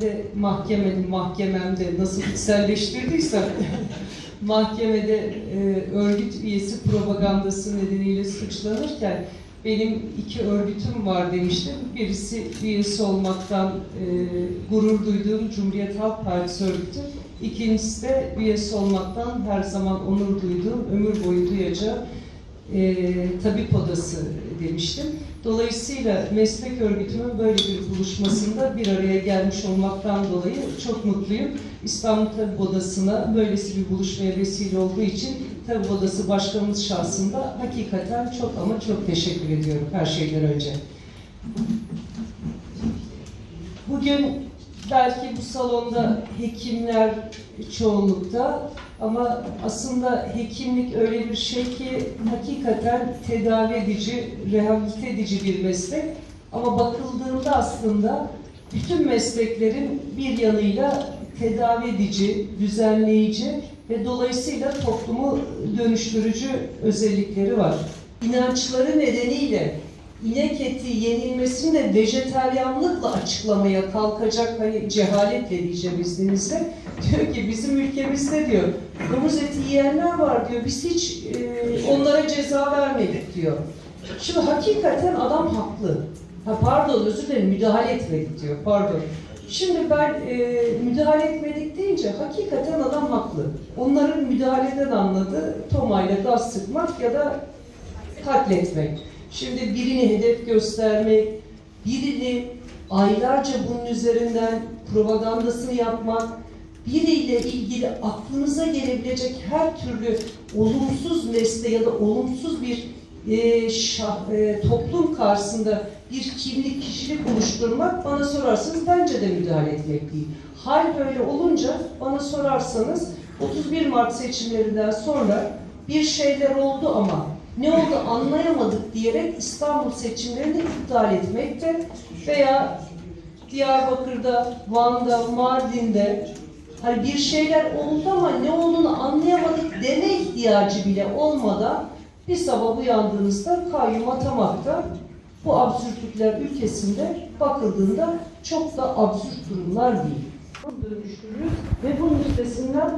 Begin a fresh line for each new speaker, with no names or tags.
de mahkememde nasıl içselleştirdiysem mahkemede örgüt üyesi propagandası nedeniyle suçlanırken benim 2 örgütüm var demiştim. Birisi üyesi olmaktan gurur duyduğum Cumhuriyet Halk Partisi örgütü. İkincisi de üyesi olmaktan her zaman onur duyduğum, ömür boyu duyacağım Tabip Odası demiştim. Dolayısıyla meslek örgütümün böyle bir buluşmasında bir araya gelmiş olmaktan dolayı çok mutluyum. İstanbul Tabip Odası'na böylesi bir buluşmaya vesile olduğu için Tabip Odası Başkanımız şahsında hakikaten çok ama çok teşekkür ediyorum her şeyden önce. Bugün belki bu salonda hekimler çoğunlukta ama aslında hekimlik öyle bir şey ki hakikaten tedavi edici, rehabilite edici bir meslek. Ama bakıldığında aslında bütün mesleklerin bir yanıyla tedavi edici, düzenleyici ve dolayısıyla toplumu dönüştürücü özellikleri var. İnançları nedeniyle inek eti yenilmesini de vejetaryenlikle açıklamaya kalkacak, hani cehaletle diyeceğim izninizle. Diyor ki bizim ülkemizde diyor domuz eti yiyenler var diyor, biz hiç onlara ceza vermedik diyor. Şimdi hakikaten adam haklı. Pardon özür dilerim, müdahale etmedik diyor, pardon. Şimdi ben müdahale etmedik deyince hakikaten adam haklı. Onların müdahaleden anladığı tomayla gaz sıkmak ya da katletmek. Şimdi birini hedef göstermek, birini aylarca bunun üzerinden propagandasını yapmak, biriyle ilgili aklınıza gelebilecek her türlü olumsuz nesne ya da olumsuz bir toplum karşısında bir kimlik, kişilik oluşturmak bana sorarsanız bence de müdahale etmek değil. Hal böyle olunca bana sorarsanız 31 Mart seçimlerinden sonra bir şeyler oldu ama ne oldu anlayamadık diyerek İstanbul seçimlerini iptal etmekte veya Diyarbakır'da, Van'da, Mardin'de hani bir şeyler oldu ama ne olduğunu anlayamadık deme ihtiyacı bile olmadan bir sabah uyandığınızda kayyum atamakta bu absürtlükler ülkesinde bakıldığında çok da absürt durumlar değil. Dönüştürürüz ve bunun üstesinden